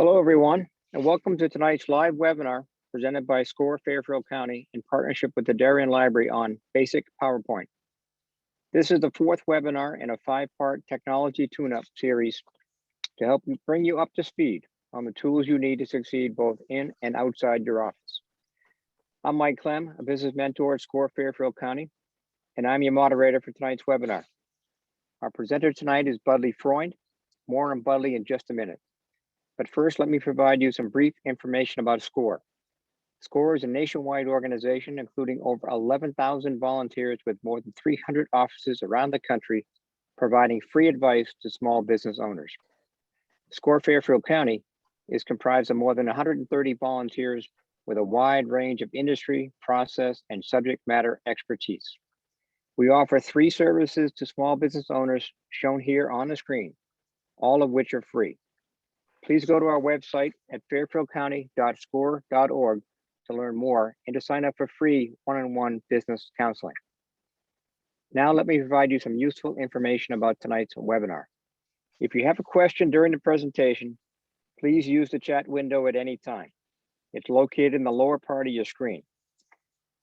Hello, everyone, and welcome to tonight's live webinar presented by SCORE Fairfield County in partnership with the Darien Library on Basic PowerPoint. This is the fourth webinar in a five-part technology tune-up series to help bring you up to speed on the tools you need to succeed both in and outside your office. I'm Mike Clem, a business mentor at SCORE Fairfield County, and I'm your moderator for tonight's webinar. Our presenter tonight is Budley Freund. More on Budley in just a minute. But first, let me provide you some brief information about SCORE. SCORE is a nationwide organization, including over 11,000 volunteers with more than 300 offices around the country, providing free advice to small business owners. SCORE Fairfield County is comprised of more than 130 volunteers with a wide range of industry, process, and subject matter expertise. We offer 3 services to small business owners shown here on the screen, all of which are free. Please go to our website at fairfieldcounty.score.org to learn more and to sign up for free one-on-one business counseling. Now let me provide you some useful information about tonight's webinar. If you have a question during the presentation, please use the chat window at any time. It's located in the lower part of your screen.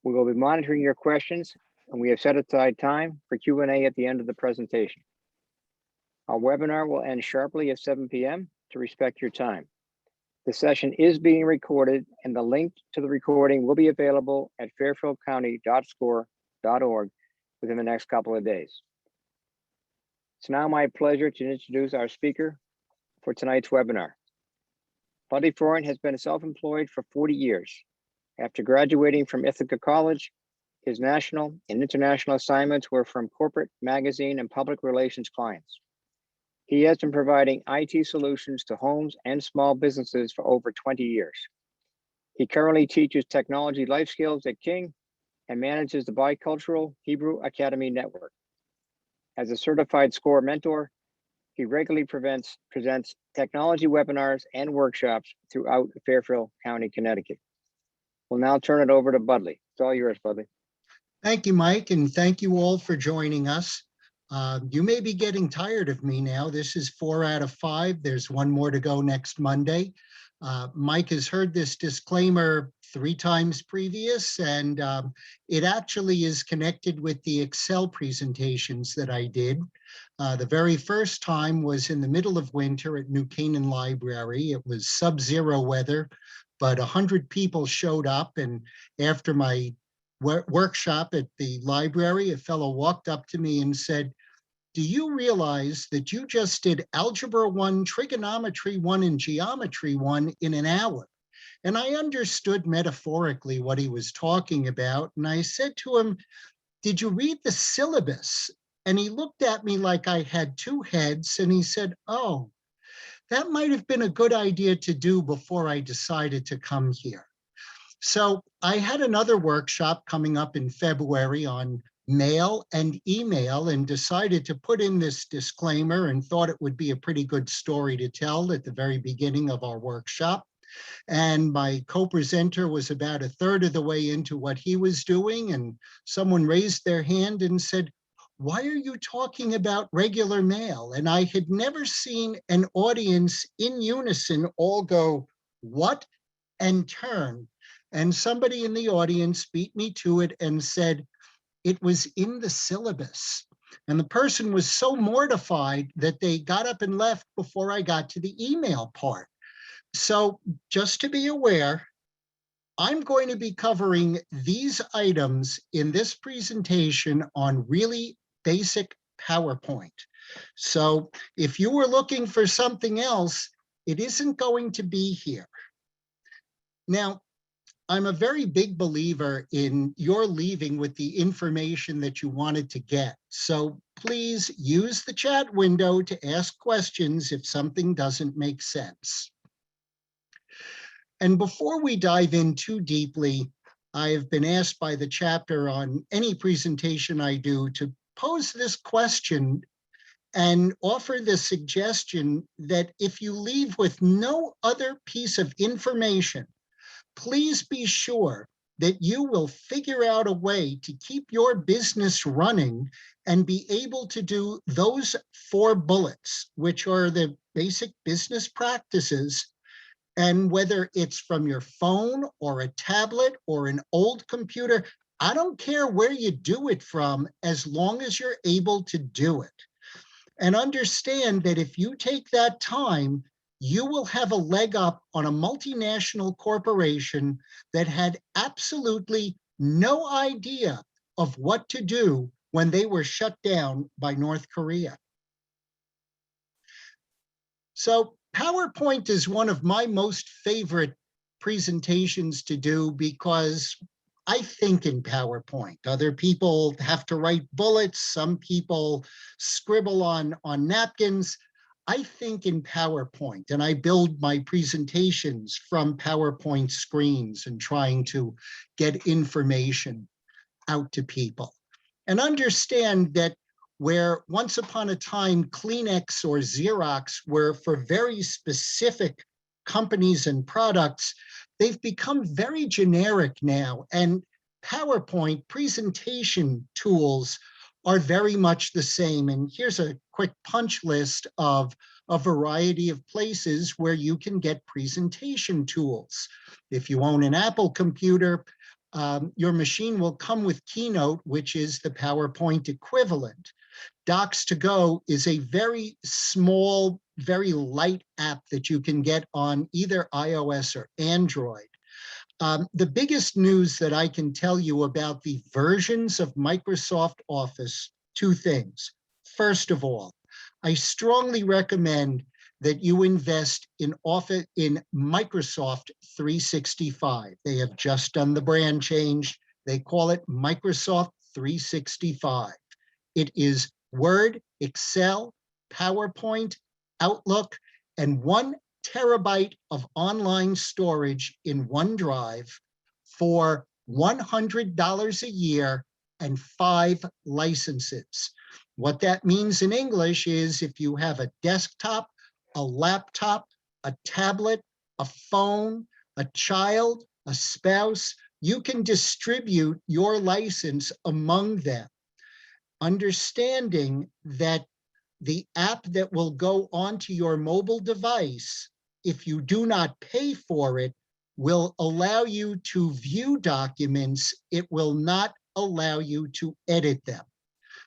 We will be monitoring your questions, and we have set aside time for Q&A at the end of the presentation. Our webinar will end sharply at 7 p.m. to respect your time. The session is being recorded, and the link to the recording will be available at fairfieldcounty.score.org within the next couple of days. It's now my pleasure to introduce our speaker for tonight's webinar. Budley Freund has been self-employed for 40 years. After graduating from Ithaca College, his national and international assignments were from corporate, magazine, and public relations clients. He has been providing IT solutions to homes and small businesses for over 20 years. He currently teaches technology life skills at King and manages the Bicultural Hebrew Academy Network. As a certified SCORE mentor, he regularly presents technology webinars and workshops throughout Fairfield County, Connecticut. We'll now turn it over to Budley. It's all yours, Budley. Thank you, Mike, and thank you all for joining us. You may be getting tired of me now. This is 4 out of 5. There's one more to go next Monday. Mike has heard this disclaimer 3 times previous, and it actually is connected with the Excel presentations that I did. The very first time was in the middle of winter at New Canaan Library. It was sub-zero weather, but 100 people showed up, and after my workshop at the library, a fellow walked up to me and said, "Do you realize that you just did Algebra 1, Trigonometry 1, and Geometry 1 in an hour?" And I understood metaphorically what he was talking about. And I said to him, "Did you read the syllabus?" And he looked at me like I had 2 heads, and he said, "Oh, that might have been a good idea to do before I decided to come here." So I had another workshop coming up in February on mail and email, and decided to put in this disclaimer and thought it would be a pretty good story to tell at the very beginning of our workshop. And my co-presenter was about 1/3 of the way into what he was doing, and someone raised their hand and said, "Why are you talking about regular mail?" And I had never seen an audience in unison all go, "What?" and turn. And somebody in the audience beat me to it and said, "It was in the syllabus." And the person was so mortified that they got up and left before I got to the email part. So just to be aware, I'm going to be covering these items in this presentation on really basic PowerPoint. So if you were looking for something else, it isn't going to be here. Now, I'm a very big believer in your leaving with the information that you wanted to get. So please use the chat window to ask questions if something doesn't make sense. And before we dive in too deeply, I have been asked by the chapter on any presentation I do to pose this question and offer the suggestion that if you leave with no other piece of information, please be sure that you will figure out a way to keep your business running and be able to do those 4 bullets, which are the basic business practices And whether it's from your phone or a tablet or an old computer, I don't care where you do it from, as long as you're able to do it. And understand that if you take that time, you will have a leg up on a multinational corporation that had absolutely no idea of what to do when they were shut down by North Korea. So PowerPoint is one of my most favorite presentations to do because I think in PowerPoint. Other people have to write bullets. Some people scribble on napkins. I think in PowerPoint, and I build my presentations from PowerPoint screens and trying to get information out to people. And understand that where once upon a time Kleenex or Xerox were for very specific companies and products, they've become very generic now. And PowerPoint presentation tools are very much the same. And here's a quick punch list of a variety of places where you can get presentation tools. If you own an Apple computer, your machine will come with Keynote, which is the PowerPoint equivalent. Docs2Go is a very small, very light app that you can get on either iOS or Android. The biggest news that I can tell you about the versions of Microsoft Office, two things. First of all, I strongly recommend that you invest in Microsoft 365. They have just done the brand change. They call it Microsoft 365. It is Word, Excel, PowerPoint, Outlook, and 1 terabyte of online storage in OneDrive for $100 a year and 5 licenses. What that means in English is if you have a desktop, a laptop, a tablet, a phone, a child, a spouse, you can distribute your license among them. Understanding that the app that will go onto your mobile device, if you do not pay for it, will allow you to view documents. It will not allow you to edit them.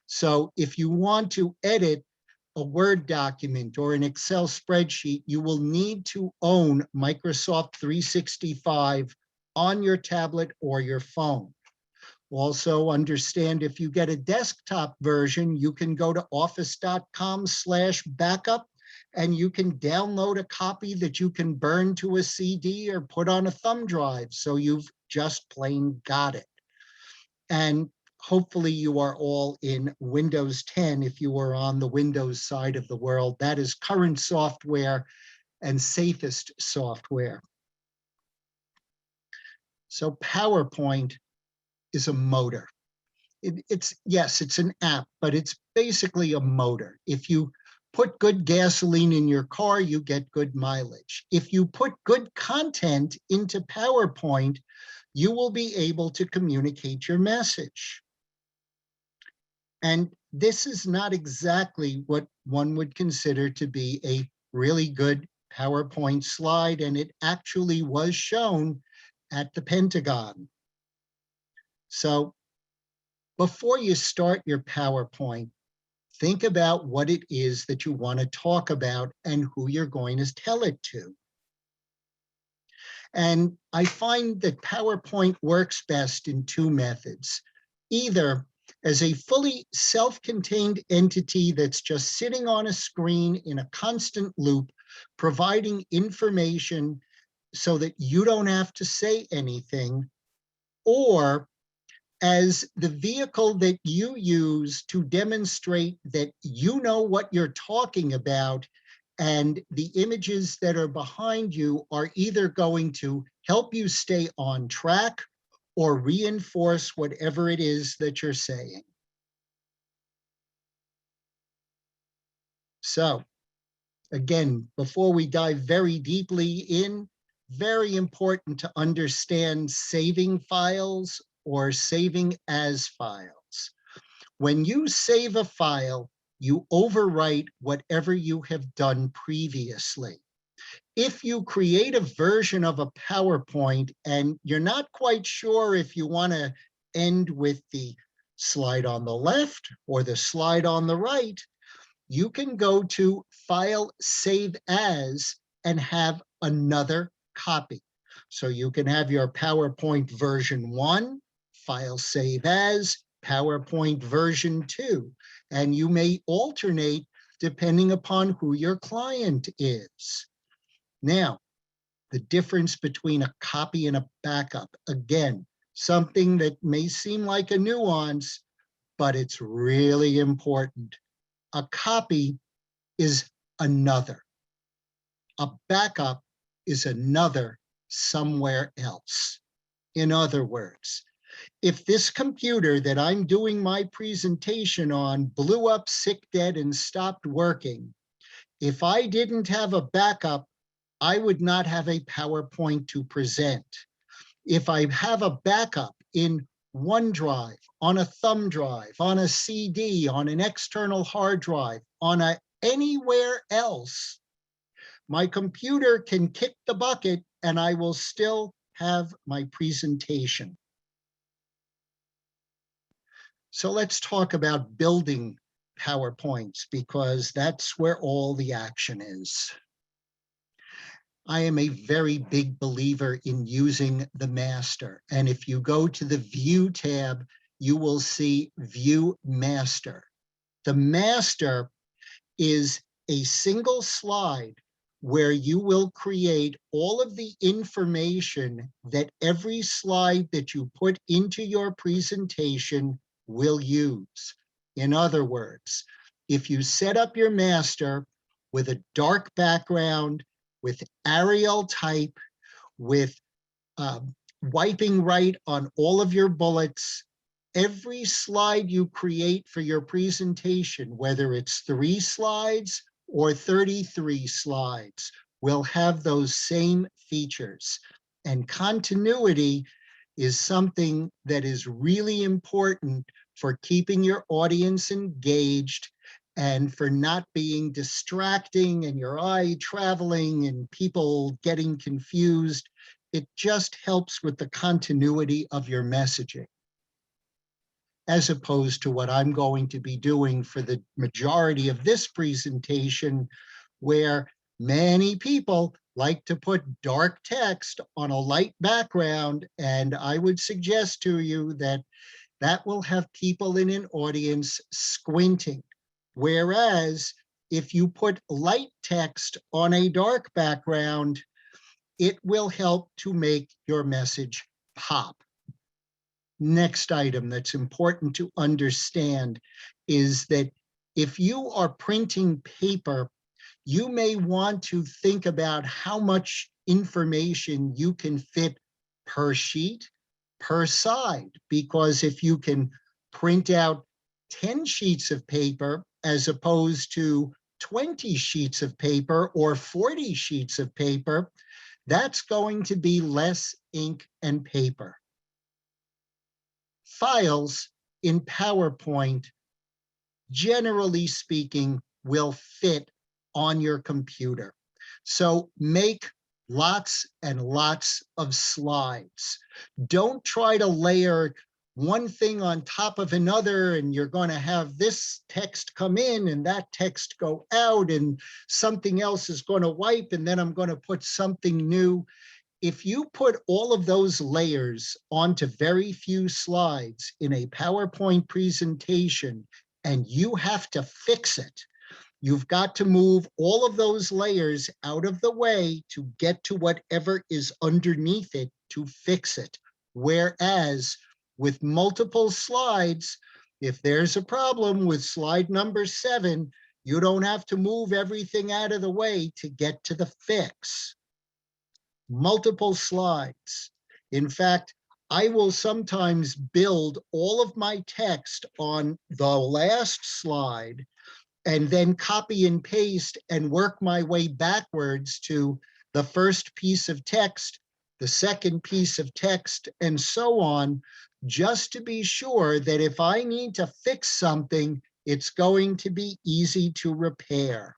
So if you want to edit a Word document or an Excel spreadsheet, you will need to own Microsoft 365 on your tablet or your phone. Also understand if you get a desktop version, you can go to office.com/backup and you can download a copy that you can burn to a CD or put on a thumb drive. So you've just plain got it. And hopefully you are all in Windows 10 if you are on the Windows side of the world. That is current software and safest software. So PowerPoint is a motor. Yes, it's an app, but it's basically a motor. If you put good gasoline in your car, you get good mileage. If you put good content into PowerPoint, you will be able to communicate your message. And this is not exactly what one would consider to be a really good PowerPoint slide, and it actually was shown at the Pentagon. So before you start your PowerPoint, think about what it is that you want to talk about and who you're going to tell it to. And I find that PowerPoint works best in 2 methods. Either as a fully self-contained entity that's just sitting on a screen in a constant loop, providing information so that you don't have to say anything, or as the vehicle that you use to demonstrate that you know what you're talking about, and the images that are behind you are either going to help you stay on track or reinforce whatever it is that you're saying. So again, before we dive very deeply in, very important to understand saving files or saving as files. When you save a file, you overwrite whatever you have done previously. If you create a version of a PowerPoint and you're not quite sure if you want to end with the slide on the left or the slide on the right, you can go to File, Save As, and have another copy. So you can have your PowerPoint version 1, File, Save As, PowerPoint version 2, and you may alternate depending upon who your client is. Now, the difference between a copy and a backup, again, something that may seem like a nuance, but it's really important. A copy is another. A backup is another somewhere else. In other words, if this computer that I'm doing my presentation on blew up, sick, dead, and stopped working, if I didn't have a backup, I would not have a PowerPoint to present. If I have a backup in OneDrive, on a thumb drive, on a CD, on an external hard drive, on anywhere else, my computer can kick the bucket and I will still have my presentation. So let's talk about building PowerPoints, because that's where all the action is. I am a very big believer in using the master. And if you go to the View tab, you will see View Master. The master is a single slide where you will create all of the information that every slide that you put into your presentation will use. In other words, if you set up your master with a dark background, with Arial type, with wiping right on all of your bullets, every slide you create for your presentation, whether it's 3 slides or 33 slides, will have those same features. And continuity is something that is really important for keeping your audience engaged and for not being distracting and your eye traveling and people getting confused. It just helps with the continuity of your messaging, as opposed to what I'm going to be doing for the majority of this presentation, where many people like to put dark text on a light background. And I would suggest to you that that will have people in an audience squinting. Whereas if you put light text on a dark background, it will help to make your message pop. Next item that's important to understand is that if you are printing paper, you may want to think about how much information you can fit per sheet, per side, because if you can print out 10 sheets of paper as opposed to 20 sheets of paper or 40 sheets of paper, that's going to be less ink and paper. Files in PowerPoint, generally speaking, will fit on your computer. So make lots and lots of slides. Don't try to layer one thing on top of another and you're going to have this text come in and that text go out and something else is going to wipe and then I'm going to put something new. If you put all of those layers onto very few slides in a PowerPoint presentation and you have to fix it, you've got to move all of those layers out of the way to get to whatever is underneath it to fix it. Whereas with multiple slides, if there's a problem with slide number 7, you don't have to move everything out of the way to get to the fix. Multiple slides. In fact, I will sometimes build all of my text on the last slide and then copy and paste and work my way backwards to the first piece of text, the second piece of text, and so on, just to be sure that if I need to fix something, it's going to be easy to repair.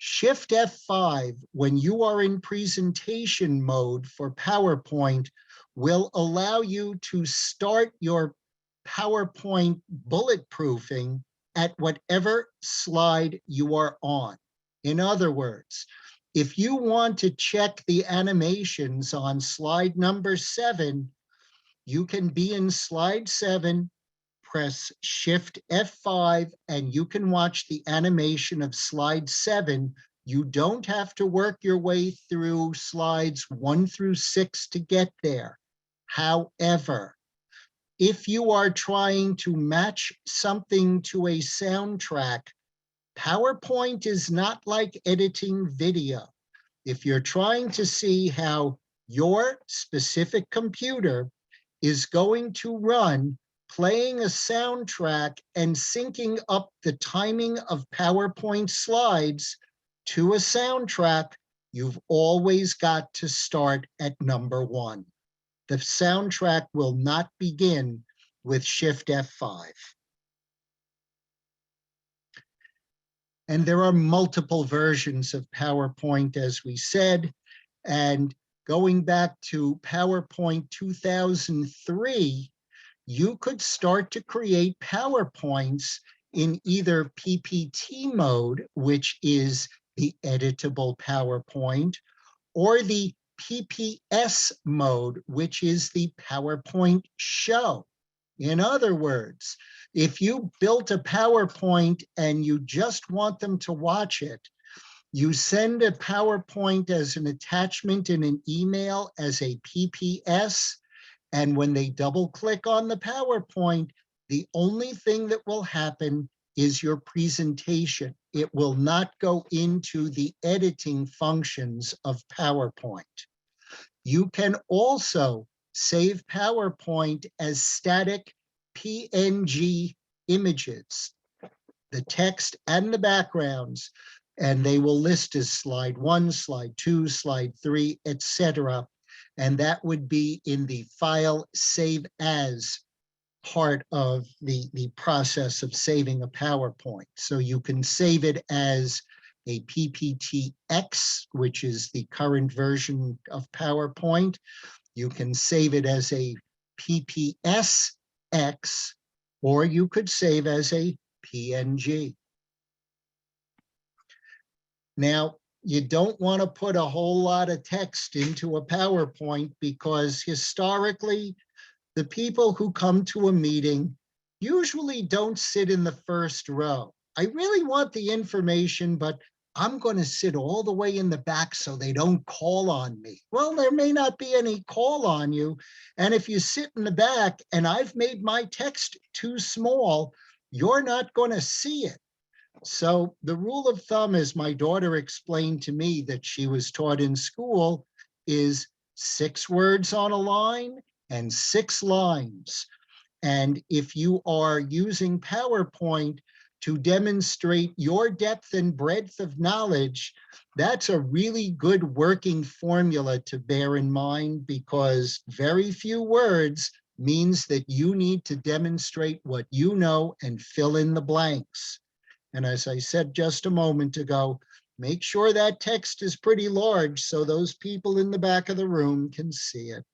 Shift F5, when you are in presentation mode for PowerPoint, will allow you to start your PowerPoint bulletproofing at whatever slide you are on. In other words, if you want to check the animations on slide number 7, you can be in slide 7, press Shift F5, and you can watch the animation of slide 7. You don't have to work your way through slides 1 through 6 to get there. However, if you are trying to match something to a soundtrack, PowerPoint is not like editing video. If you're trying to see how your specific computer is going to run playing a soundtrack and syncing up the timing of PowerPoint slides to a soundtrack, you've always got to start at number 1. The soundtrack will not begin with Shift F5. And there are multiple versions of PowerPoint, as we said, and going back to PowerPoint 2003, you could start to create PowerPoints in either PPT mode, which is the editable PowerPoint, or the PPS mode, which is the PowerPoint show. In other words, if you built a PowerPoint and you just want them to watch it, you send a PowerPoint as an attachment in an email as a PPS, and when they double click on the PowerPoint, the only thing that will happen is your presentation. It will not go into the editing functions of PowerPoint. You can also save PowerPoint as static PNG images, the text and the backgrounds, and they will list as slide 1, slide 2, slide 3, etc. And that would be in the file save as part of the process of saving a PowerPoint. So you can save it as a PPTX, which is the current version of PowerPoint. You can save it as a PPSX, or you could save as a PNG. Now, you don't want to put a whole lot of text into a PowerPoint because historically, the people who come to a meeting usually don't sit in the first row. I really want the information, but I'm going to sit all the way in the back so they don't call on me. Well, there may not be any call on you. And if you sit in the back and I've made my text too small, you're not going to see it. So the rule of thumb, as my daughter explained to me that she was taught in school, is 6 words on a line and 6 lines. And if you are using PowerPoint to demonstrate your depth and breadth of knowledge, that's a really good working formula to bear in mind, because very few words means that you need to demonstrate what you know and fill in the blanks. And as I said just a moment ago, make sure that text is pretty large so those people in the back of the room can see it.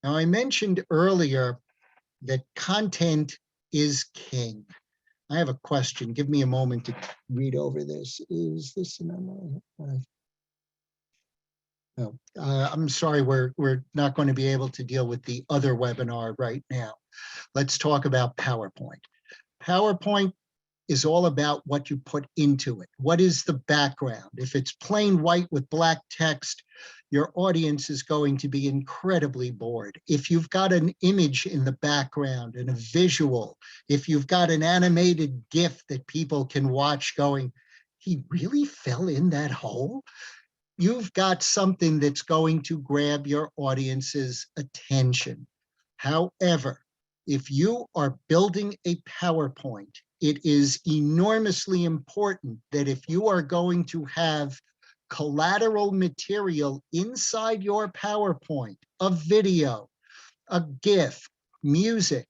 Now, I mentioned earlier that content is king. I have a question. Give me a moment to read over this. Is this an no, I'm sorry, we're not going to be able to deal with the other webinar right now. Let's talk about PowerPoint. PowerPoint is all about what you put into it. What is the background? If it's plain white with black text, your audience is going to be incredibly bored. If you've got an image in the background and a visual, if you've got an animated GIF that people can watch going, he really fell in that hole? You've got something that's going to grab your audience's attention. However, if you are building a PowerPoint, it is enormously important that if you are going to have collateral material inside your PowerPoint, a video, a GIF, music,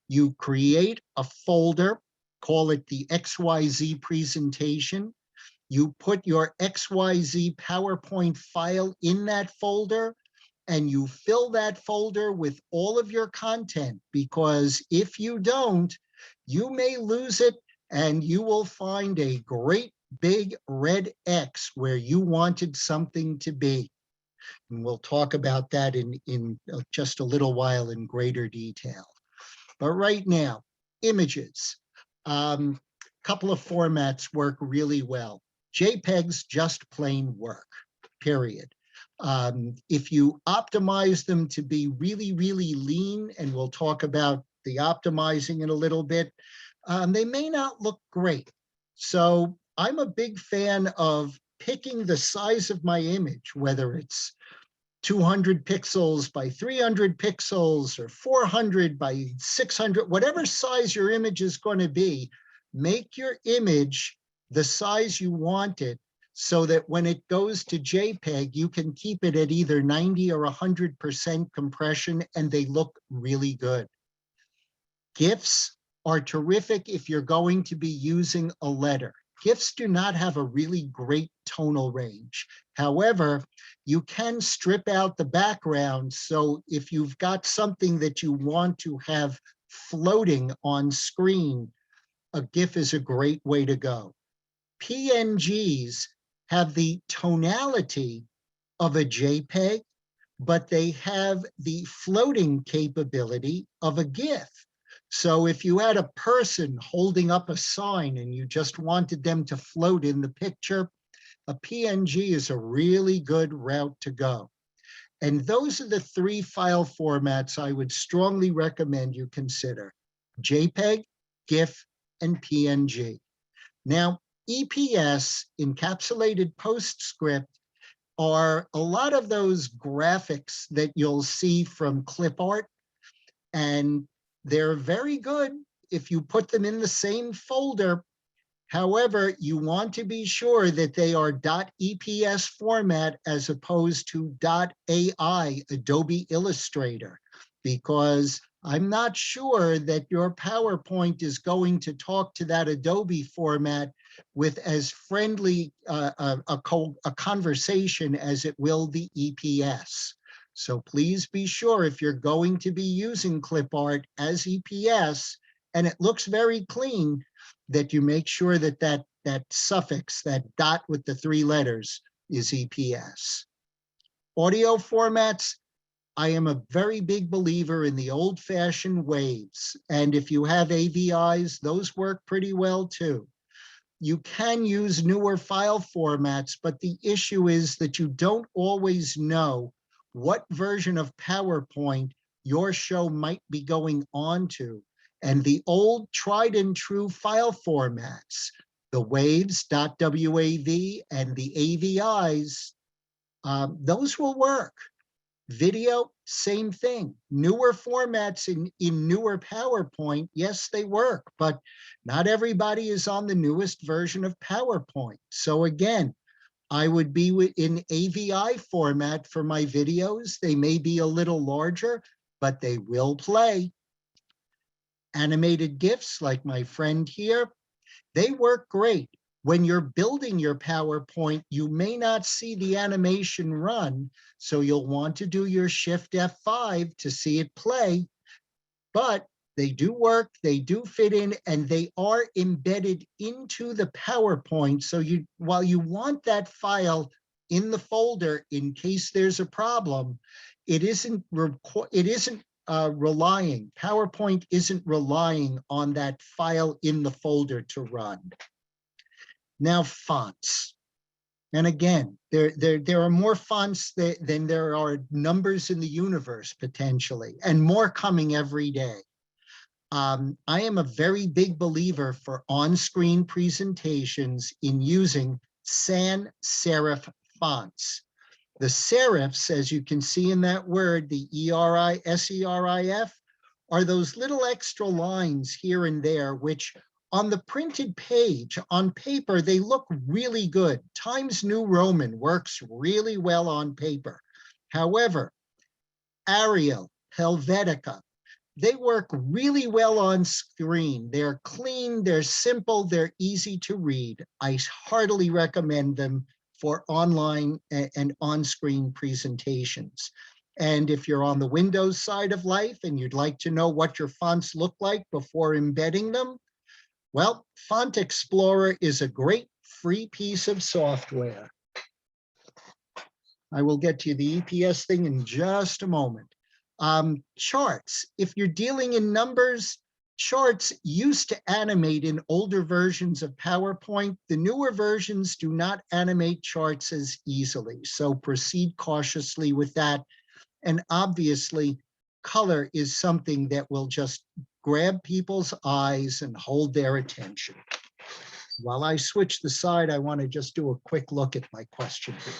you create a folder call it the XYZ presentation. You put your XYZ PowerPoint file in that folder, and you fill that folder with all of your content, because if you don't, you may lose it and you will find a great big red X where you wanted something to be. And we'll talk about that in just a little while in greater detail. But right now, images. Couple of formats work really well. JPEGs just plain work, period. If you optimize them to be really, really lean, and we'll talk about the optimizing in a little bit, they may not look great. So I'm a big fan of picking the size of my image, whether it's 200 pixels by 300 pixels or 400 by 600, whatever size your image is going to be, make your image the size you want it, so that when it goes to JPEG, you can keep it at either 90 or 100% compression and they look really good. GIFs are terrific if you're going to be using a letter. GIFs do not have a really great tonal range. However, you can strip out the background, so if you've got something that you want to have floating on screen, a GIF is a great way to go. PNGs have the tonality of a JPEG, but they have the floating capability of a GIF. So if you had a person holding up a sign and you just wanted them to float in the picture, a PNG is a really good route to go. And those are the three file formats I would strongly recommend you consider: JPEG, GIF, and PNG. Now, EPS, encapsulated postscript, are a lot of those graphics that you'll see from clip art, and they're very good if you put them in the same folder. However, you want to be sure that they are .EPS format as opposed to .AI, Adobe Illustrator, because I'm not sure that your PowerPoint is going to talk to that Adobe format with as friendly a conversation as it will the EPS. So please be sure, if you're going to be using clip art as EPS and it looks very clean, that you make sure that that suffix, that dot with the three letters, is EPS. Audio formats, I am a very big believer in the old-fashioned waves. And if you have AVIs, those work pretty well too. You can use newer file formats, but the issue is that you don't always know what version of PowerPoint your show might be going on to. And the old tried and true file formats, the waves, .wav, and the AVIs, those will work. Video, same thing. Newer formats in newer PowerPoint, yes, they work, but not everybody is on the newest version of PowerPoint. So again, I would be in AVI format for my videos. They may be a little larger, but they will play. Animated GIFs, like my friend here, they work great. When you're building your PowerPoint, you may not see the animation run, so you'll want to do your Shift F5 to see it play, but they do work, they do fit in, and they are embedded into the PowerPoint. So while you want that file in the folder in case there's a problem, PowerPoint isn't relying on that file in the folder to run. Now, fonts. And again, there are more fonts than there are numbers in the universe, potentially, and more coming every day. I am a very big believer for on-screen presentations in using sans serif fonts. The serifs, as you can see in that word, the E-R-I, S-E-R-I-F, are those little extra lines here and there, which on the printed page, on paper, they look really good. Times New Roman works really well on paper. However, Arial, Helvetica, they work really well on screen. They're clean, they're simple, they're easy to read. I heartily recommend them for online and on-screen presentations. And if you're on the Windows side of life and you'd like to know what your fonts look like before embedding them, well, Font Explorer is a great free piece of software. I will get to the EPS thing in just a moment. Charts, if you're dealing in numbers, charts used to animate in older versions of PowerPoint. The newer versions do not animate charts as easily, so proceed cautiously with that. And obviously, color is something that will just grab people's eyes and hold their attention. While I switch the side, I want to just do a quick look at my question here.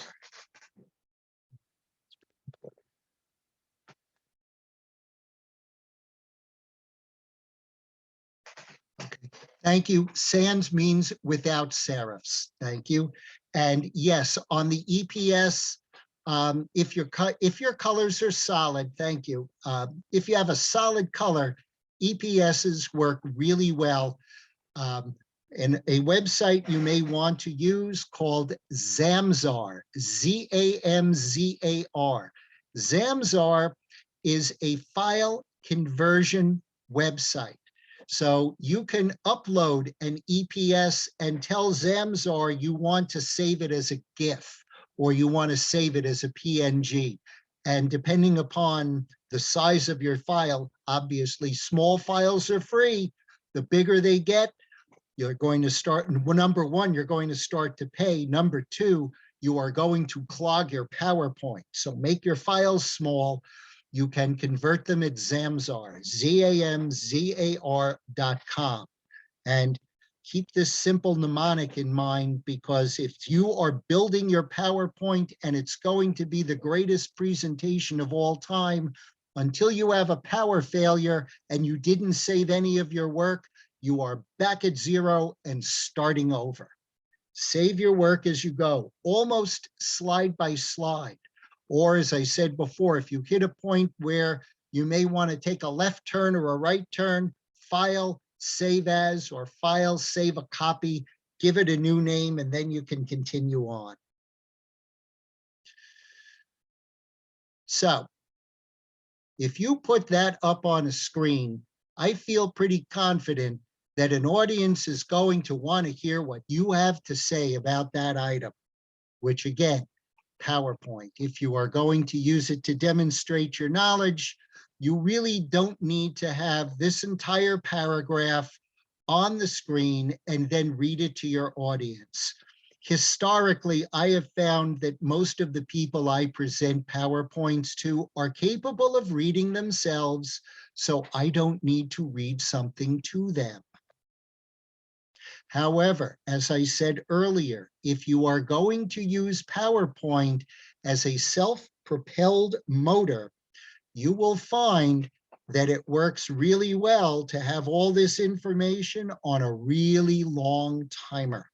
Okay. Thank you. Sans means without serifs. Thank you. And yes, on the EPS, if your colors are solid, thank you. If you have a solid color, EPSs work really well. And a website you may want to use called Zamzar, Z-A-M-Z-A-R. Zamzar is a file conversion website. So you can upload an EPS and tell Zamzar you want to save it as a GIF or you want to save it as a PNG. And depending upon the size of your file, obviously small files are free. The bigger they get, you're going to start, number one, you're going to start to pay. Number two, you are going to clog your PowerPoint. So make your files small. You can convert them at Zamzar, ZAMZAR.com. And keep this simple mnemonic in mind, because if you are building your PowerPoint and it's going to be the greatest presentation of all time, until you have a power failure and you didn't save any of your work, you are back at zero and starting over. Save your work as you go, almost slide by slide. Or as I said before, if you hit a point where you may want to take a left turn or a right turn, file, save as, or file, save a copy, give it a new name, and then you can continue on. So if you put that up on a screen, I feel pretty confident that an audience is going to want to hear what you have to say about that item, which again, PowerPoint. If you are going to use it to demonstrate your knowledge, you really don't need to have this entire paragraph on the screen and then read it to your audience. Historically, I have found that most of the people I present PowerPoints to are capable of reading themselves, so I don't need to read something to them. However, as I said earlier, if you are going to use PowerPoint as a self-propelled motor, you will find that it works really well to have all this information on a really long timer.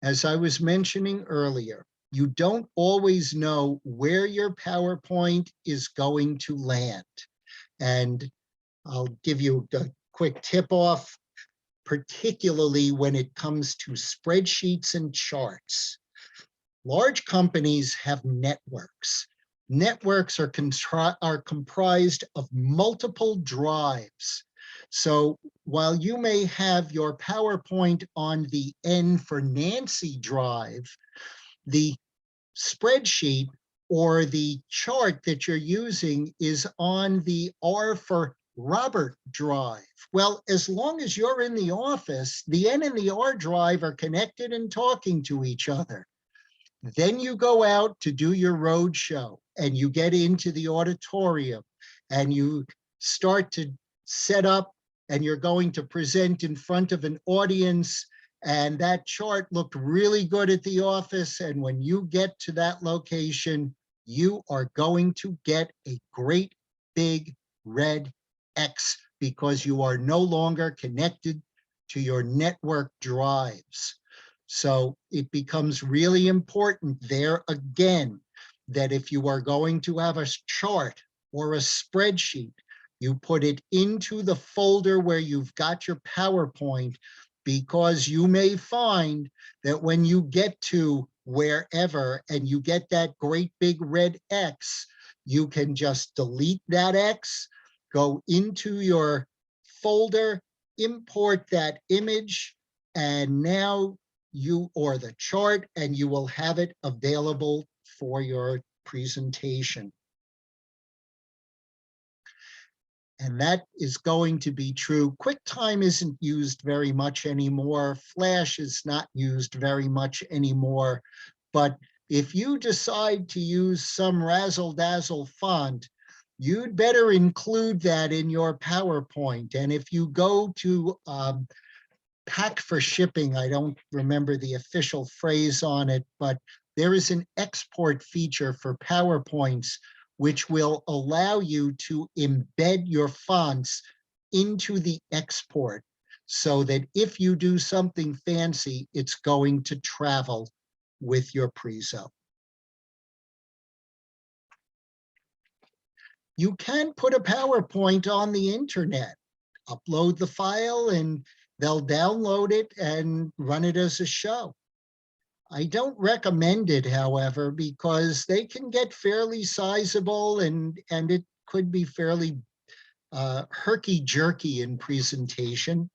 As I was mentioning earlier, you don't always know where your PowerPoint is going to land. And I'll give you a quick tip off, particularly when it comes to spreadsheets and charts. Large companies have networks. Networks are comprised of multiple drives. So while you may have your PowerPoint on the N for Nancy drive, the spreadsheet or the chart that you're using is on the R for Robert drive. Well, as long as you're in the office, the N and the R drive are connected and talking to each other. Then you go out to do your road show and you get into the auditorium and you start to set up and you're going to present in front of an audience, and that chart looked really good at the office. And when you get to that location, you are going to get a great big red X because you are no longer connected to your network drives. So it becomes really important there again that if you are going to have a chart or a spreadsheet, you put it into the folder where you've got your PowerPoint, because you may find that when you get to wherever and you get that great big red X, you can just delete that X, go into your folder, import that image, and now you, or the chart, and you will have it available for your presentation. And that is going to be true. QuickTime isn't used very much anymore. Flash is not used very much anymore. But if you decide to use some razzle-dazzle font, you'd better include that in your PowerPoint. And if you go to pack for shipping, I don't remember the official phrase on it, but there is an export feature for PowerPoints which will allow you to embed your fonts into the export, so that if you do something fancy, it's going to travel with your preso. You can put a PowerPoint on the internet, upload the file, and they'll download it and run it as a show. I don't recommend it, however, because they can get fairly sizable, and it could be fairly herky-jerky in presentation.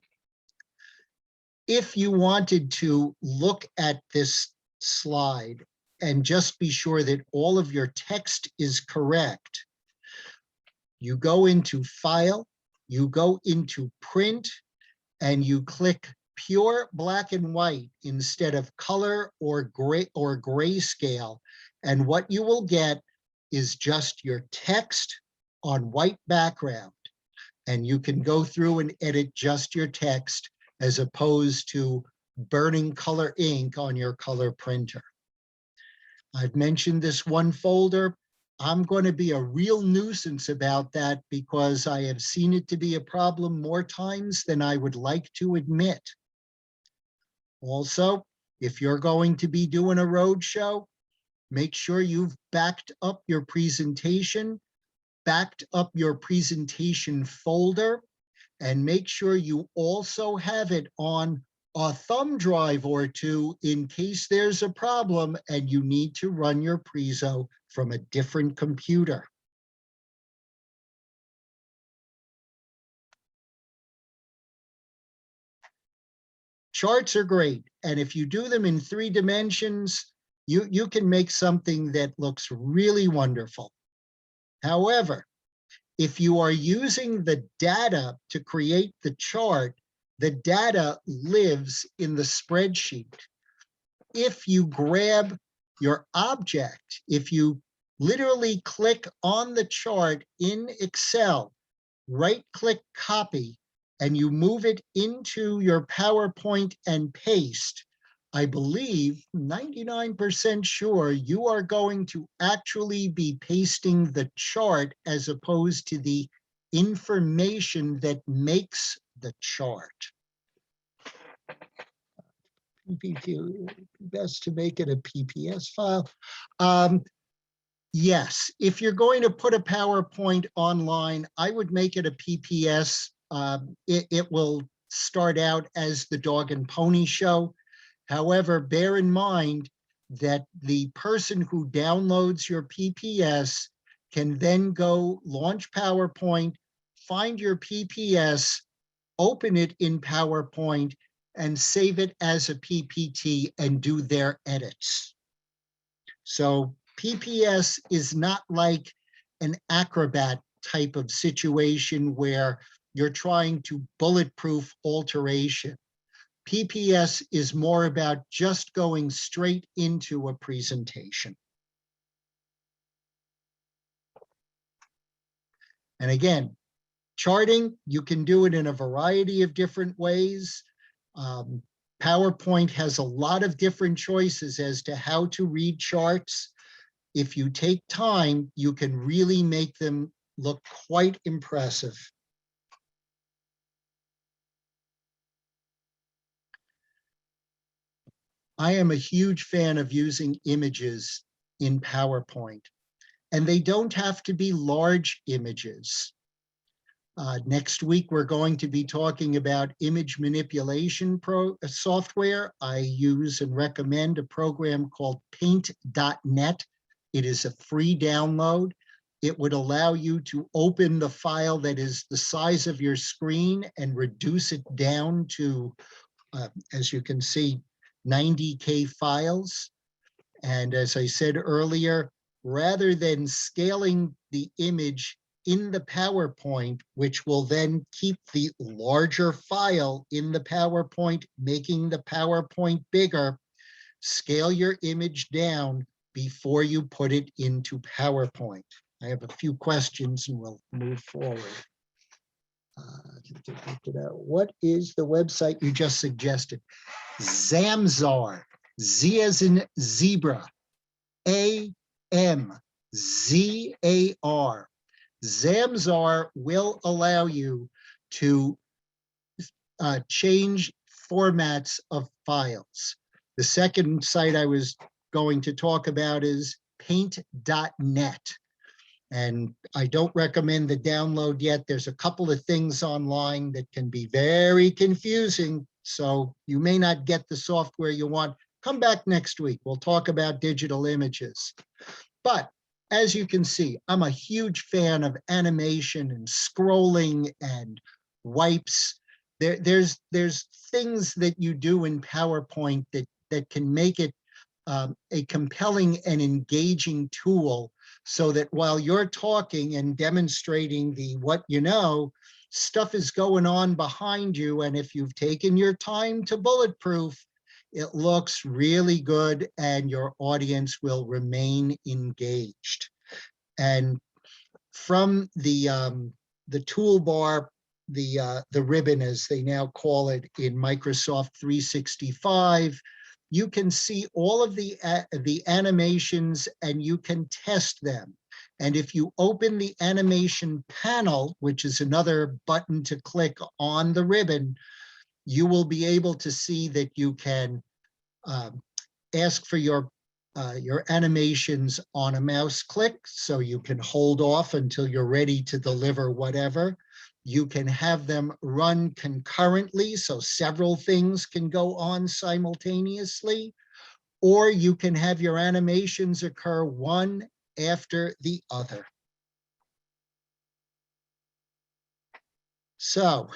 If you wanted to look at this slide and just be sure that all of your text is correct, you go into File, you go into Print, and you click pure black and white instead of color or grayscale. And what you will get is just your text on white background. And you can go through and edit just your text, as opposed to burning color ink on your color printer. I've mentioned this one folder. I'm going to be a real nuisance about that, because I have seen it to be a problem more times than I would like to admit. Also, if you're going to be doing a road show, make sure you've backed up your presentation folder, and make sure you also have it on a thumb drive or two in case there's a problem and you need to run your preso from a different computer. Charts are great, and if you do them in 3 dimensions, you can make something that looks really wonderful. However, if you are using the data to create the chart, the data lives in the spreadsheet. If you grab your object, if you literally click on the chart in Excel, right-click copy, and you move it into your PowerPoint and paste, I believe, 99% sure, you are going to actually be pasting the chart as opposed to the information that makes the chart. Best to make it a PPS file. Yes, if you're going to put a PowerPoint online, I would make it a PPS. It will start out as the dog and pony show. However, bear in mind that the person who downloads your PPS can then go launch PowerPoint, find your PPS, open it in PowerPoint, and save it as a PPT and do their edits. So PPS is not like an Acrobat type of situation where you're trying to bulletproof alteration. PPS is more about just going straight into a presentation. And again, charting, you can do it in a variety of different ways. PowerPoint has a lot of different choices as to how to read charts. If you take time, you can really make them look quite impressive. I am a huge fan of using images in PowerPoint. And they don't have to be large images. Next week, we're going to be talking about image manipulation software. I use and recommend a program called paint.net. It is a free download. It would allow you to open the file that is the size of your screen and reduce it down to, as you can see, 90K files. And as I said earlier, rather than scaling the image in the PowerPoint, which will then keep the larger file in the PowerPoint, making the PowerPoint bigger, scale your image down before you put it into PowerPoint. I have a few questions and we'll move forward. What is the website you just suggested? Zamzar, Z as in zebra, AMZAR. Zamzar will allow you to change formats of files. The second site I was going to talk about is paint.net. And I don't recommend the download yet. There's a couple of things online that can be very confusing. So you may not get the software you want. Come back next week. We'll talk about digital images. But as you can see, I'm a huge fan of animation and scrolling and wipes. There's things that you do in PowerPoint that can make it a compelling and engaging tool, so that while you're talking and demonstrating the what you know, stuff is going on behind you. And if you've taken your time to bulletproof, it looks really good and your audience will remain engaged. And from the toolbar, the ribbon, as they now call it in Microsoft 365, you can see all of the animations and you can test them. And if you open the animation panel, which is another button to click on the ribbon, you will be able to see that you can ask for your animations on a mouse click, so you can hold off until you're ready to deliver whatever. You can have them run concurrently, so several things can go on simultaneously, or you can have your animations occur one after the other. So,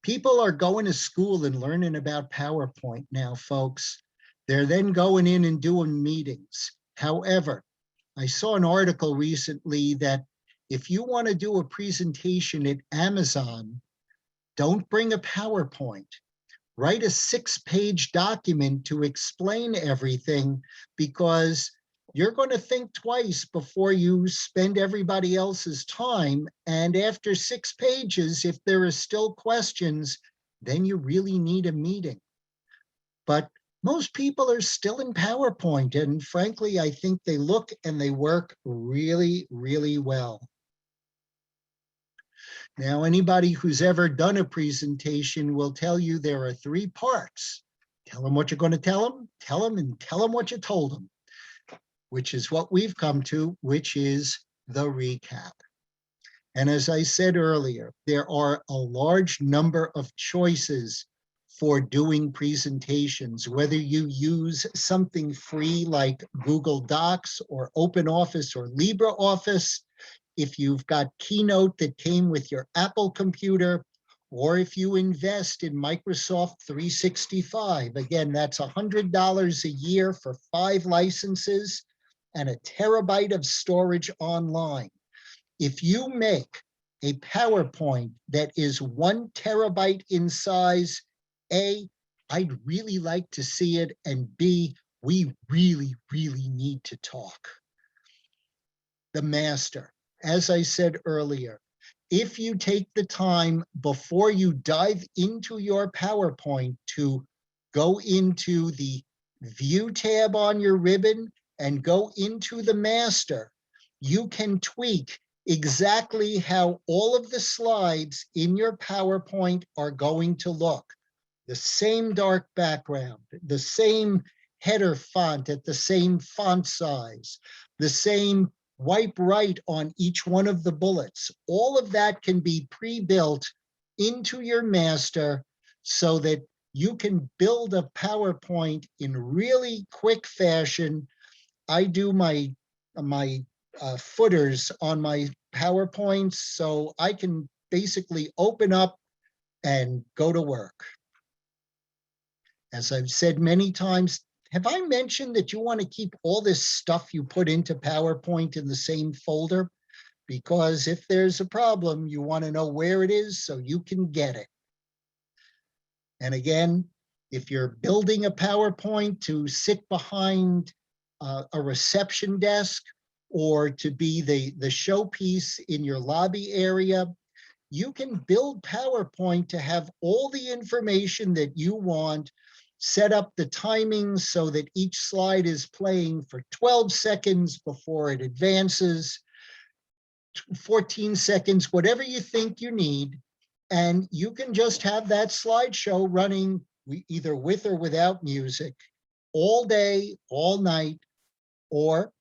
people are going to school and learning about PowerPoint now, folks. They're then going in and doing meetings. However, I saw an article recently that if you want to do a presentation at Amazon, don't bring a PowerPoint. Write a 6-page document to explain everything, because you're going to think twice before you spend everybody else's time. And after 6 pages, if there are still questions, then you really need a meeting. But most people are still in PowerPoint, and frankly, I think they look and they work really, really well. Now, anybody who's ever done a presentation will tell you there are 3 parts. Tell them what you're going to tell them, and tell them what you told them, which is what we've come to, which is the recap. And as I said earlier, there are a large number of choices for doing presentations, whether you use something free like Google Docs or OpenOffice or LibreOffice, if you've got Keynote that came with your Apple computer, or if you invest in Microsoft 365. Again, that's $100 a year for 5 licenses and a terabyte of storage online. If you make a PowerPoint that is 1 terabyte in size, A, I'd really like to see it, and B, we really, really need to talk. The master, as I said earlier, if you take the time before you dive into your PowerPoint to go into the View tab on your ribbon and go into the master, you can tweak exactly how all of the slides in your PowerPoint are going to look. the same dark background, the same header font at the same font size, the same wipe right on each one of the bullets. All of that can be pre-built into your master so that you can build a PowerPoint in really quick fashion. I do my footers on my PowerPoints, so I can basically open up and go to work. As I've said many times, have I mentioned that you want to keep all this stuff you put into PowerPoint in the same folder? Because if there's a problem, you want to know where it is so you can get it. And again, if you're building a PowerPoint to sit behind a reception desk or to be the showpiece in your lobby area, you can build PowerPoint to have all the information that you want, set up the timings so that each slide is playing for 12 seconds before it advances, 14 seconds, whatever you think you need. And you can just have that slideshow running either with or without music all day, all night, or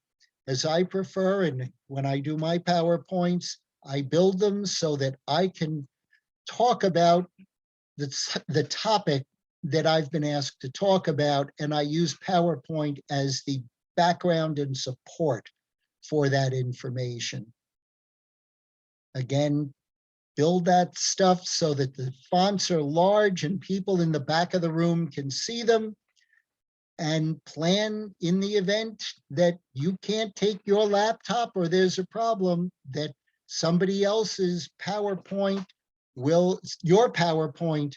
as I prefer, and when I do my PowerPoints, I build them so that I can talk about the topic that I've been asked to talk about, and I use PowerPoint as the background and support for that information. Again, build that stuff so that the fonts are large and people in the back of the room can see them, and plan in the event that you can't take your laptop or there's a problem, that somebody else's PowerPoint your PowerPoint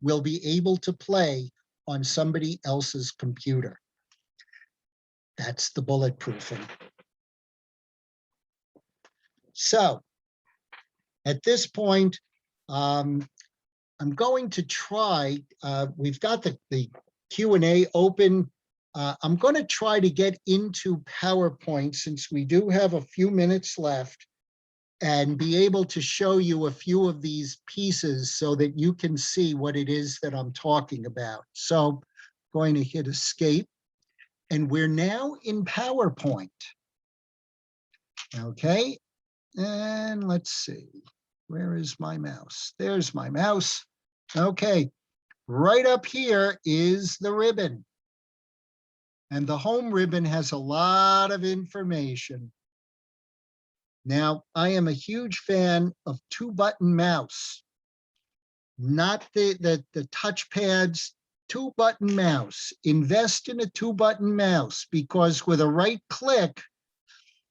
will be able to play on somebody else's computer. That's the bulletproofing. So at this point, I'm going to try, we've got the Q&A open. I'm going to try to get into PowerPoint since we do have a few minutes left and be able to show you a few of these pieces so that you can see what it is that I'm talking about. So I'm going to hit escape, and we're now in PowerPoint. Okay, and let's see, where is my mouse? There's my mouse. Okay, right up here is the ribbon. And the home ribbon has a lot of information. Now, I am a huge fan of 2-button mouse, not the touchpads, 2-button mouse. Invest in a 2-button mouse because with a right click,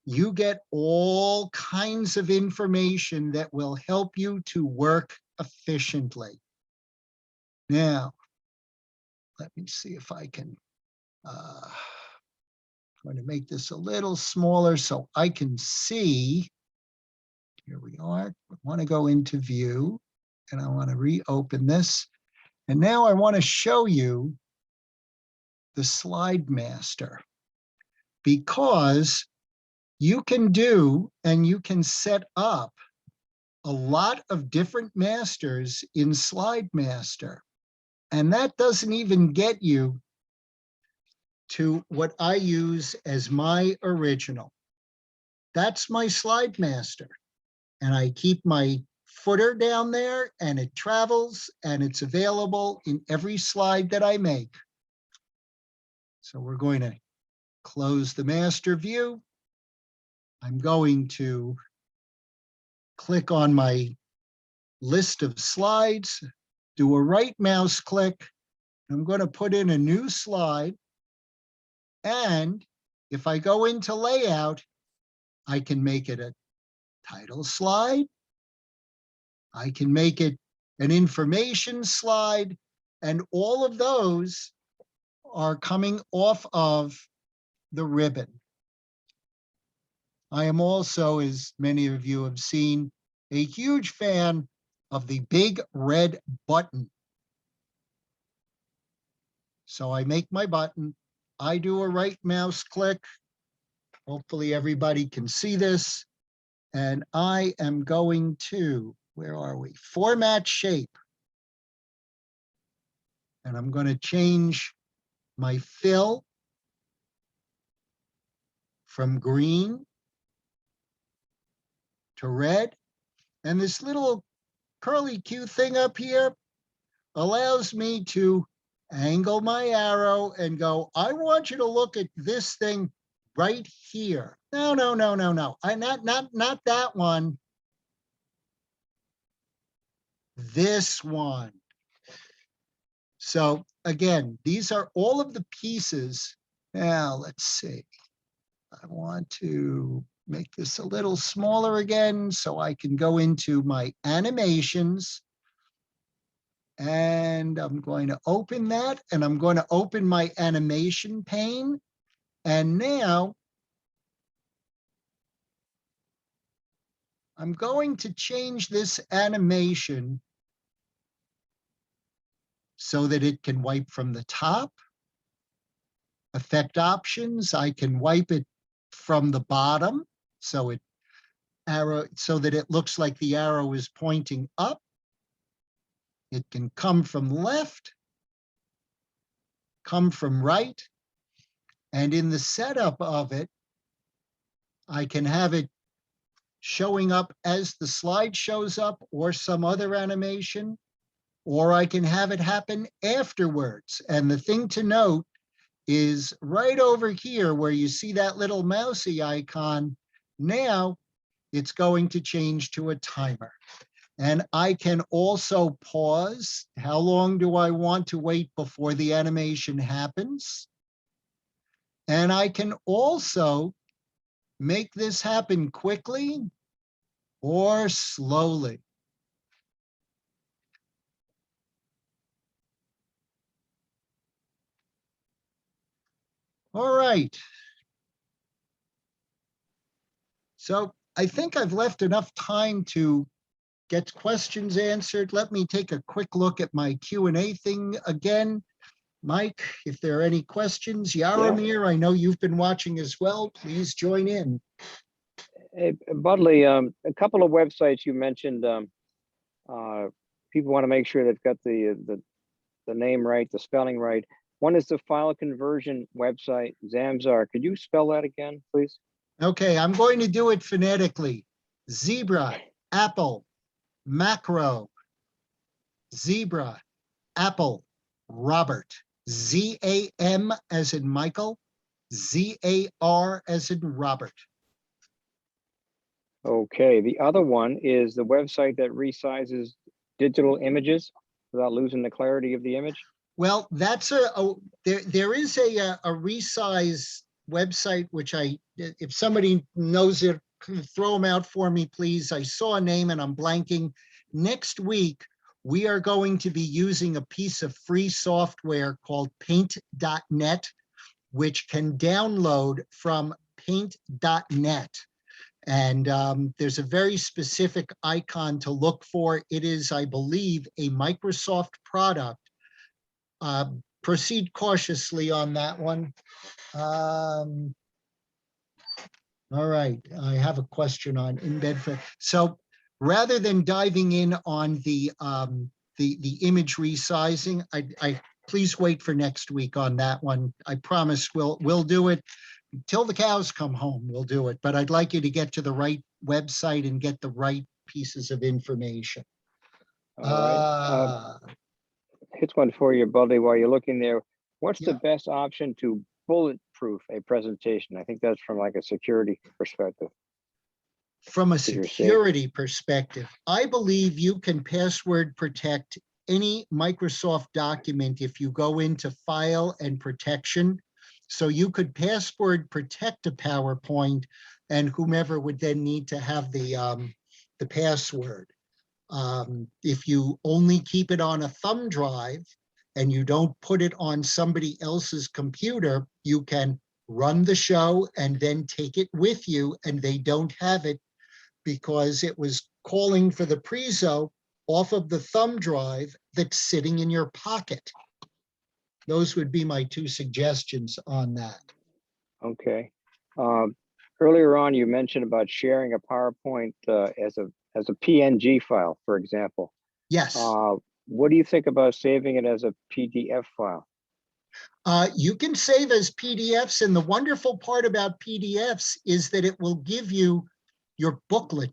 you get all kinds of information that will help you to work efficiently. Now, let me see if I can, I'm going to make this a little smaller so I can see. Here we are. I want to go into view and I want to reopen this. And now I want to show you the slide master, because you can do and you can set up a lot of different masters in Slide Master. And that doesn't even get you to what I use as my original. That's my Slide Master. And I keep my footer down there and it travels and it's available in every slide that I make. So we're going to close the master view. I'm going to click on my list of slides, do a right mouse click. I'm going to put in a new slide. And if I go into layout, I can make it a title slide. I can make it an information slide. And all of those are coming off of the ribbon. I am also, as many of you have seen, a huge fan of the big red button. So I make my button, I do a right mouse click. Hopefully everybody can see this. And I am going to, where are we? Format shape. And I'm going to change my fill from green to red. And this little curly Q thing up here allows me to angle my arrow and go, I want you to look at this thing right here. No, no, no, no, no. Not that one. This one. So again, these are all of the pieces. Now, let's see. I want to make this a little smaller again so I can go into my animations. And I'm going to open that, and I'm going to open my animation pane. And now I'm going to change this animation so that it can wipe from the top. Effect options, I can wipe it from the bottom so that it looks like the arrow is pointing up. It can come from left, come from right, and in the setup of it, I can have it showing up as the slide shows up or some other animation, or I can have it happen afterwards. And the thing to note is right over here where you see that little mousy icon, now it's going to change to a timer. And I can also pause. How long do I want to wait before the animation happens? And I can also make this happen quickly or slowly. All right. So I think I've left enough time to get questions answered. Let me take a quick look at my Q&A thing again. Mike, if there are any questions, Yaromir, I know you've been watching as well. Please join in. Hey, Budley, a couple of websites you mentioned, people want to make sure they've got the name right, the spelling right. One is the file conversion website, Zamzar. Could you spell that again, please? Okay, I'm going to do it phonetically. Zebra, apple, macro, zebra, apple, Robert, Z-A-M as in Michael, Z-A-R as in Robert. Okay, the other one is the website that resizes digital images without losing the clarity of the image. Well, that's there is a resize website, which if somebody knows it, throw them out for me, please. I saw a name and I'm blanking. Next week, we are going to be using a piece of free software called paint.net, which can download from paint.net. And there's a very specific icon to look for. It is, I believe, a Microsoft product. Proceed cautiously on that one. All right, I have a question on embed. So rather than diving in on the image resizing, I please wait for next week on that one. I promise we'll do it till the cows come home. We'll do it, but I'd like you to get to the right website and get the right pieces of information. All right. Here's one for you, Buddy, while you're looking there. What's the best option to bulletproof a presentation? I think that's from like a security perspective. From a security perspective, I believe you can password protect any Microsoft document if you go into File and Protection. So you could password protect a PowerPoint, and whomever would then need to have the password. If you only keep it on a thumb drive and you don't put it on somebody else's computer, you can run the show and then take it with you, and they don't have it because it was calling for the prezo off of the thumb drive that's sitting in your pocket. Those would be my two suggestions on that. Okay. Earlier on, you mentioned about sharing a PowerPoint as a PNG file, for example. Yes. What do you think about saving it as a PDF file? You can save as PDFs, and the wonderful part about PDFs is that it will give you your booklet,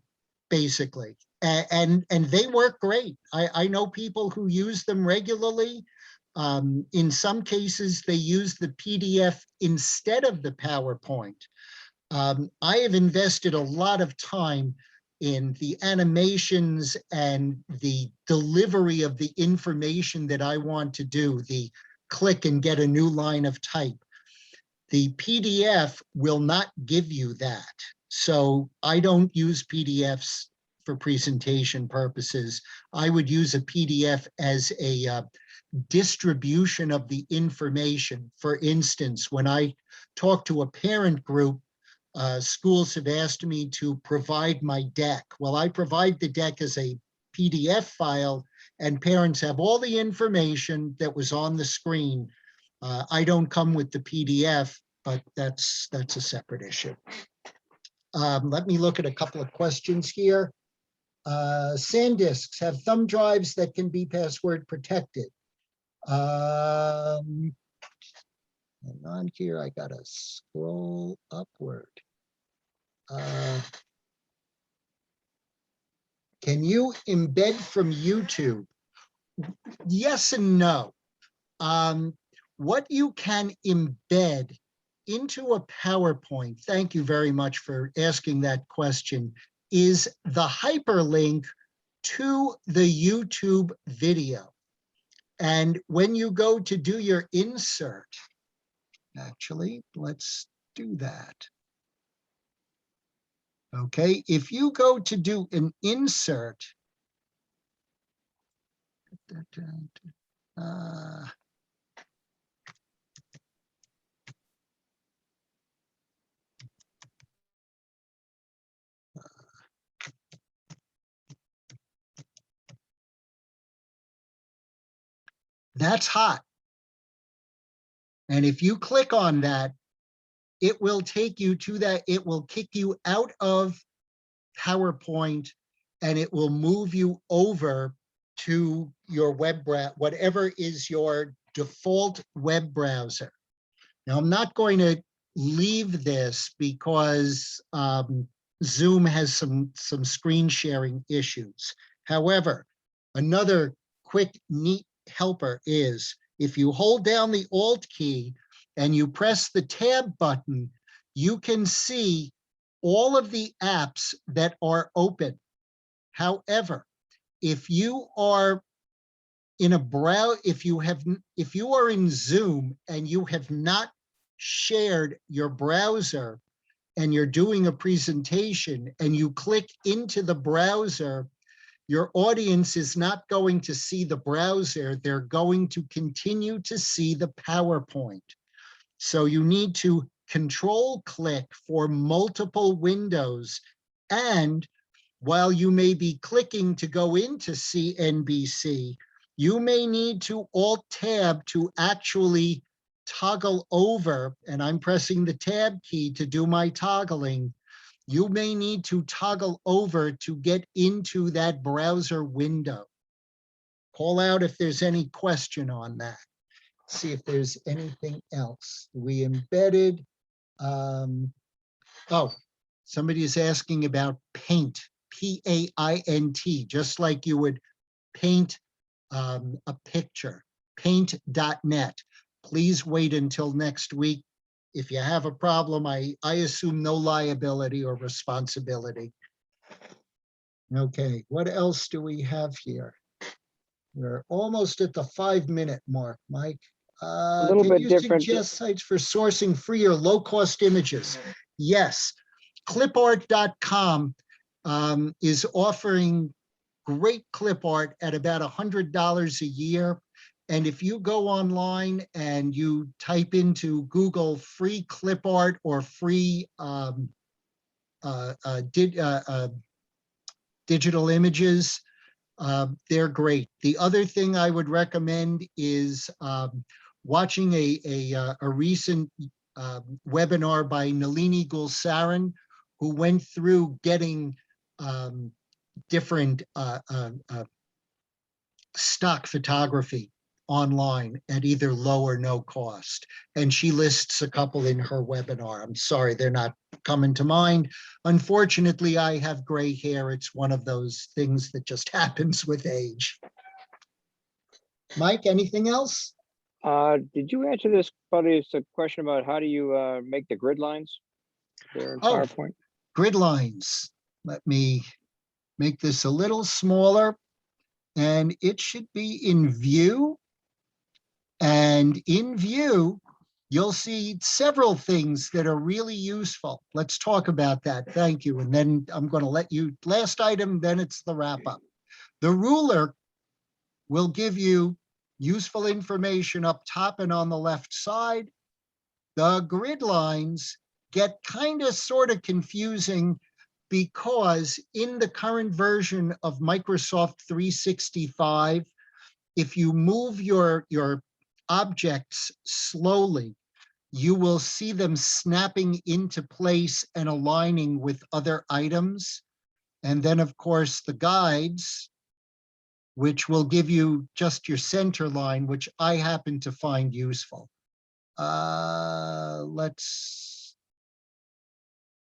basically, and they work great. I know people who use them regularly. In some cases, they use the PDF instead of the PowerPoint. I have invested a lot of time in the animations and the delivery of the information that I want to do, the click and get a new line of type. The PDF will not give you that. So I don't use PDFs for presentation purposes. I would use a PDF as a distribution of the information. For instance, when I talk to a parent group, schools have asked me to provide my deck. Well, I provide the deck as a PDF file, and parents have all the information that was on the screen. I don't come with the PDF, but that's a separate issue. Let me look at a couple of questions here. SanDisks have thumb drives that can be password protected. Hang on here, I gotta scroll upward. Can you embed from YouTube? Yes and no. What you can embed into a PowerPoint, thank you very much for asking that question, is the hyperlink to the YouTube video. And when you go to do your insert, actually, let's do that. Okay, if you go to do an insert, that's hot. And if you click on that, it will take you to that. It will kick you out of PowerPoint, and it will move you over to your web browser, whatever is your default web browser. Now, I'm not going to leave this because Zoom has some screen sharing issues. However, another quick, neat helper is if you hold down the Alt key and you press the Tab button, you can see all of the apps that are open. However, if you are in a browser, if you are in Zoom and you have not shared your browser and you're doing a presentation and you click into the browser, your audience is not going to see the browser. They're going to continue to see the PowerPoint. So you need to Control-click for multiple windows. And while you may be clicking to go into CNBC, you may need to Alt-Tab to actually toggle over, and I'm pressing the Tab key to do my toggling. You may need to toggle over to get into that browser window. Call out if there's any question on that. See if there's anything else. We embedded. Oh, somebody is asking about Paint, P-A-I-N-T, just like you would paint a picture, paint.net. Please wait until next week. If you have a problem, I assume no liability or responsibility. Okay, what else do we have here? We're almost at the 5-minute mark, Mike. A little Can bit you different. suggest sites for sourcing free or low-cost images? Yes, clipart.com is offering great clip art at about $100 a year. And if you go online and you type into Google free clip art or free digital images, they're great. The other thing I would recommend is watching a recent webinar by Nalini Gulsaran, who went through getting different stock photography online at either low or no cost. And she lists a couple in her webinar. I'm sorry, they're not coming to mind. Unfortunately, I have gray hair. It's one of those things that just happens with age. Mike, anything else? Did you answer this, buddy? It's a question about how do you make the grid lines there in Oh, PowerPoint? grid lines. Let me make this a little smaller, and it should be in view. And in view, you'll see several things that are really useful. Let's talk about that. Thank you. And then I'm going to let you, last item, then it's the wrap up. The ruler will give you useful information up top and on the left side. The grid lines get kind of sort of confusing because in the current version of Microsoft 365, if you move your objects slowly, you will see them snapping into place and aligning with other items. And then, of course, the guides, which will give you just your center line, which I happen to find useful.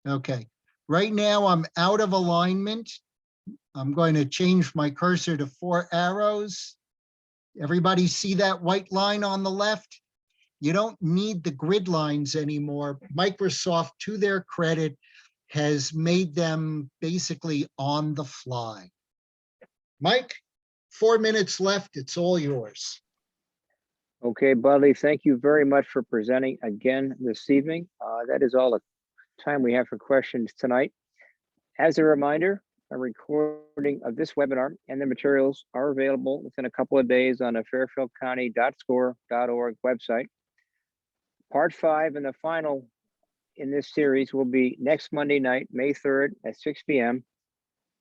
Okay. Right now, I'm out of alignment. I'm going to change my cursor to 4 arrows. Everybody see that white line on the left? You don't need the grid lines anymore. Microsoft, to their credit, has made them basically on the fly. Mike, 4 minutes left. It's all yours. Okay, Budley, thank you very much for presenting again this evening. That is all the time we have for questions tonight. As a reminder, a recording of this webinar and the materials are available within a couple of days on the fairfieldcounty.score.org website. Part 5 and the final in this series will be next Monday night, May 3rd at 6 p.m.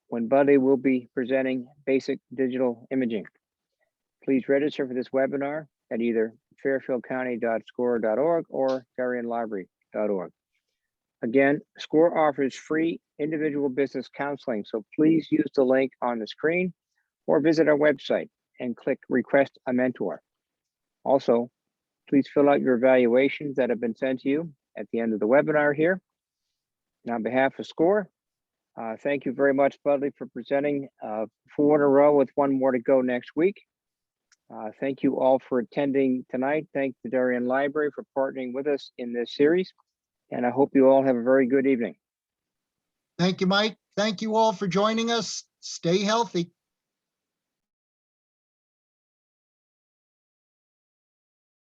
when Budley will be presenting basic digital imaging. Please register for this webinar at either fairfieldcounty.score.org or darionlibrary.org. Again, SCORE offers free individual business counseling, so please use the link on the screen or visit our website and click Request a Mentor. Also, please fill out your evaluations that have been sent to you at the end of the webinar here. And on behalf of SCORE, thank you very much, Budley, for presenting 4 in a row with 1 more to go next week. Thank you all for attending tonight. Thank the Darien Library for partnering with us in this series. And I hope you all have a very good evening. Thank you, Mike. Thank you all for joining us. Stay healthy.